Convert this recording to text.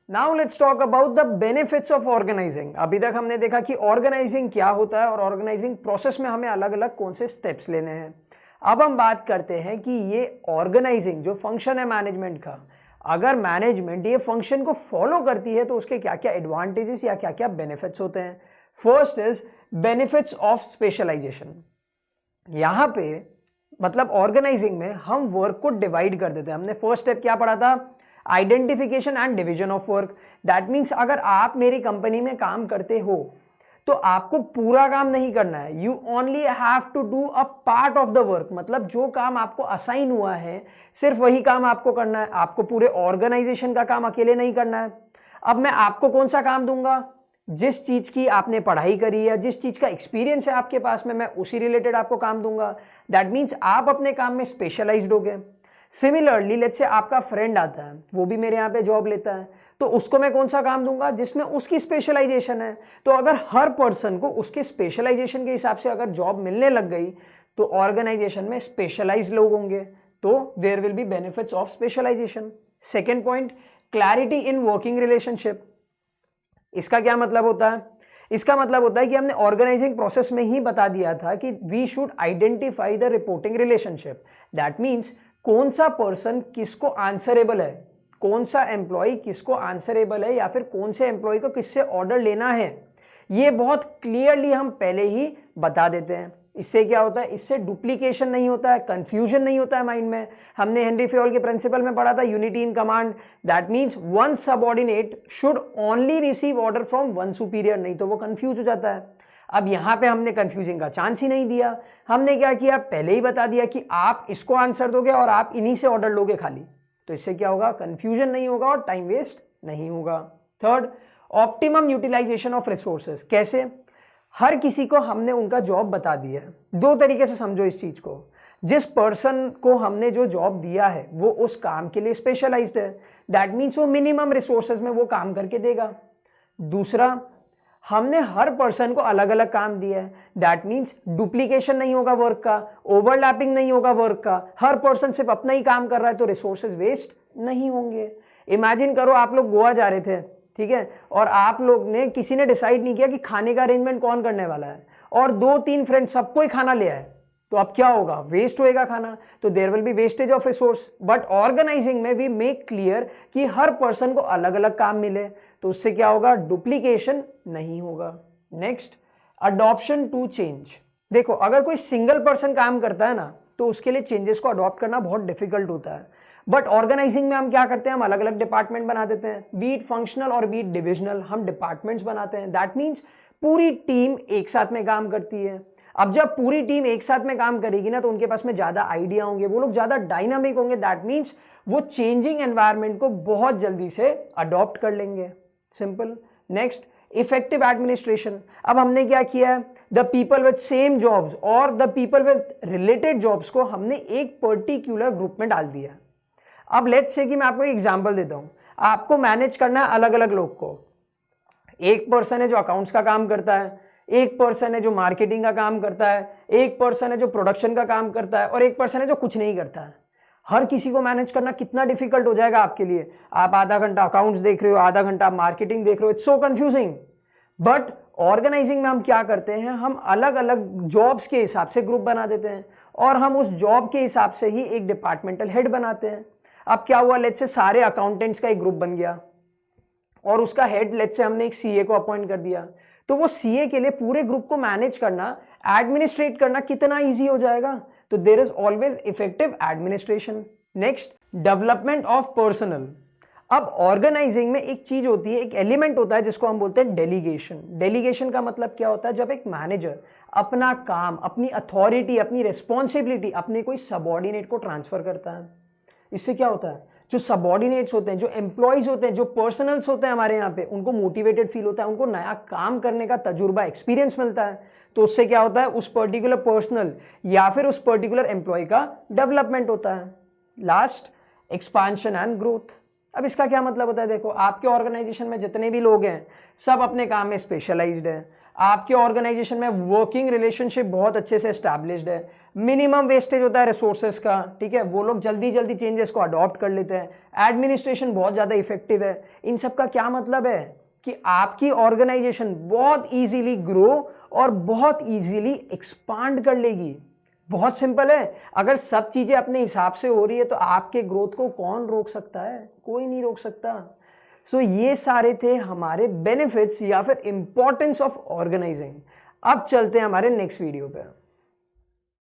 Now let's talk about the benefits of organizing. अभी तक हमने देखा कि ऑर्गेनाइजिंग क्या होता है और ऑर्गेनाइजिंग प्रोसेस में हमें अलग अलग कौन से स्टेप्स लेने हैं। अब हम बात करते हैं कि ये ऑर्गेनाइजिंग जो फंक्शन है मैनेजमेंट का, अगर मैनेजमेंट ये फंक्शन को फॉलो करती है तो उसके क्या क्या एडवांटेजेस या क्या क्या बेनिफिट्स होते हैं। First is benefits of specialization. यहां पे मतलब ऑर्गेनाइजिंग में हम वर्क को डिवाइड कर देते हैं। हमने फर्स्ट स्टेप क्या पढ़ा था, identification and division of work. That means अगर आप मेरी कंपनी में काम करते हो तो आपको पूरा काम नहीं करना है, you only have to do a part of the work. मतलब जो काम आपको असाइन हुआ है सिर्फ वही काम आपको करना है, आपको पूरे ऑर्गेनाइजेशन का काम अकेले नहीं करना है। अब मैं आपको कौन सा काम दूंगा, जिस चीज की आपने पढ़ाई करी है, जिस चीज का एक्सपीरियंस है आपके पास में, मैं उसी रिलेटेड आपको काम दूंगा। दैट मीन्स आप अपने काम में स्पेशलाइज्ड हो गए। सिमिलरली लेट्स से आपका फ्रेंड आता है, वो भी मेरे यहाँ पे जॉब लेता है, तो उसको मैं कौन सा काम दूंगा जिसमें उसकी स्पेशलाइजेशन है। तो अगर हर पर्सन को उसके स्पेशलाइजेशन के हिसाब से अगर जॉब मिलने लग गई तो ऑर्गेनाइजेशन में स्पेशलाइज्ड लोग होंगे, तो there will be benefits of specialization. Second point, clarity in working relationship. इसका क्या मतलब होता है, इसका मतलब होता है कि हमने ऑर्गेनाइजिंग प्रोसेस में ही बता दिया था कि we should identify the reporting relationship. That means कौन सा पर्सन किसको आंसरेबल है, कौन सा एम्प्लॉय किसको आंसरेबल है, या फिर कौन से एम्प्लॉय को किससे ऑर्डर लेना है, ये बहुत क्लियरली हम पहले ही बता देते हैं। इससे क्या होता है, इससे डुप्लीकेशन नहीं होता है, कंफ्यूजन नहीं होता है माइंड में। हमने हेनरी फेयोल के प्रिंसिपल में पढ़ा था unity in command. That means one subordinate should only receive order from one superior, नहीं तो वो कंफ्यूज हो जाता है। अब यहां पे हमने कंफ्यूजिंग का चांस ही नहीं दिया। हमने क्या किया, पहले ही बता दिया कि आप इसको आंसर दोगे और आप इन्हीं से ऑर्डर लोगे खाली। तो इससे क्या होगा, कंफ्यूजन नहीं होगा और टाइम वेस्ट नहीं होगा। Third, optimum utilization of resources. कैसे, हर किसी को हमने उनका जॉब बता दिया है। दो तरीके से समझो इस चीज को। जिस पर्सन को हमने जो जॉब दिया है वो उस काम के लिए स्पेशलाइज्ड है, दैट मीन्स वो मिनिमम रिसोर्सेज में वो काम करके देगा। दूसरा, हमने हर पर्सन को अलग अलग काम दिया है, दैट मीन्स डुप्लीकेशन नहीं होगा वर्क का, ओवरलैपिंग नहीं होगा वर्क का, हर पर्सन सिर्फ अपना ही काम कर रहा है, तो रिसोर्सेज वेस्ट नहीं होंगे। इमेजिन करो आप लोग गोवा जा रहे थे, ठीक है, और आप लोग ने किसी ने डिसाइड नहीं किया कि खाने का अरेंजमेंट कौन करने वाला है, और दो तीन फ्रेंड सबको ही खाना ले आए, तो अब क्या होगा, वेस्ट होएगा खाना, तो there will be wastage of resource. But organizing में वी मेक क्लियर कि हर पर्सन को अलग अलग काम मिले, तो उससे क्या होगा, डुप्लीकेशन नहीं होगा। Next, adoption to change. देखो, अगर कोई सिंगल पर्सन काम करता है ना तो उसके लिए चेंजेस को अडॉप्ट करना बहुत डिफिकल्ट होता है। बट ऑर्गेनाइजिंग में हम क्या करते हैं, हम अलग अलग डिपार्टमेंट बना देते हैं, बीट फंक्शनल और बीट डिविजनल, हम डिपार्टमेंट्स बनाते हैं। दैट मीन्स पूरी टीम एक साथ में काम करती है। अब जब पूरी टीम एक साथ में काम करेगी ना तो उनके पास में ज्यादा आइडिया होंगे, वो लोग ज्यादा डायनामिक होंगे। दैट मीन्स वो चेंजिंग एनवायरनमेंट को बहुत जल्दी से अडॉप्ट कर लेंगे। सिंपल। Next, effective administration. अब हमने क्या किया है, the people with same jobs और the people with related jobs को हमने एक पर्टिकुलर ग्रुप में डाल दिया। अब लेट्स से कि मैं आपको एक एग्जांपल देता हूं, आपको मैनेज करना है अलग अलग लोग को। एक पर्सन है जो अकाउंट्स का काम करता है, एक पर्सन है जो मार्केटिंग का काम करता है, एक पर्सन है जो प्रोडक्शन का काम करता है, और एक पर्सन है जो कुछ नहीं करता है। हर किसी को मैनेज करना कितना डिफिकल्ट हो जाएगा आपके लिए। आप आधा घंटा अकाउंट्स देख रहे हो, आधा घंटा आप मार्केटिंग देख रहे हो, it's so confusing. But organizing में हम क्या करते हैं, हम अलग अलग जॉब्स के हिसाब से ग्रुप बना देते हैं और हम उस जॉब के हिसाब से ही एक डिपार्टमेंटल हेड बनाते हैं। अब क्या हुआ, लेट्स से सारे अकाउंटेंट्स का एक ग्रुप बन गया और उसका हेड लेट्स से हमने एक सीए को अपॉइंट कर दिया, तो वो सीए के लिए पूरे ग्रुप को मैनेज करना, एडमिनिस्ट्रेट करना कितना इजी हो जाएगा। तो there is always effective administration. Next, development of personal. अब ऑर्गेनाइजिंग में एक चीज होती है, एक एलिमेंट होता है जिसको हम बोलते हैं डेलीगेशन। डेलीगेशन का मतलब क्या होता है, जब एक मैनेजर अपना काम, अपनी अथॉरिटी, अपनी रिस्पॉन्सिबिलिटी अपने कोई सबऑर्डिनेट को ट्रांसफर करता है। इससे क्या होता है, जो सबऑर्डिनेट्स होते हैं, जो एम्प्लॉयज होते हैं, जो पर्सनल्स होते हैं हमारे यहाँ पे, उनको मोटिवेटेड फील होता है, उनको नया काम करने का तजुर्बा, एक्सपीरियंस मिलता है। तो उससे क्या होता है, उस पर्टिकुलर पर्सनल या फिर उस पर्टिकुलर एम्प्लॉय का डेवलपमेंट होता है। Last, expansion and growth. अब इसका क्या मतलब होता है, देखो आपके ऑर्गेनाइजेशन में जितने भी लोग हैं सब अपने काम में स्पेशलाइज्ड हैं। आपके ऑर्गेनाइजेशन में वर्किंग रिलेशनशिप बहुत अच्छे से एस्टैब्लिश्ड है, मिनिमम वेस्टेज होता है रिसोर्सेज का, ठीक है, वो लोग जल्दी जल्दी चेंजेस को अडॉप्ट कर लेते हैं, एडमिनिस्ट्रेशन बहुत ज़्यादा इफेक्टिव है। इन सब का क्या मतलब है कि आपकी ऑर्गेनाइजेशन बहुत इजीली ग्रो और बहुत इजीली एक्सपांड कर लेगी। बहुत सिंपल है, अगर सब चीज़ें अपने हिसाब से हो रही है तो आपके ग्रोथ को कौन रोक सकता है? कोई नहीं रोक सकता। सो ये सारे थे हमारे बेनिफिट्स या फिर इंपॉर्टेंस ऑफ ऑर्गेनाइजिंग। अब चलते हैं हमारे नेक्स्ट वीडियो पे।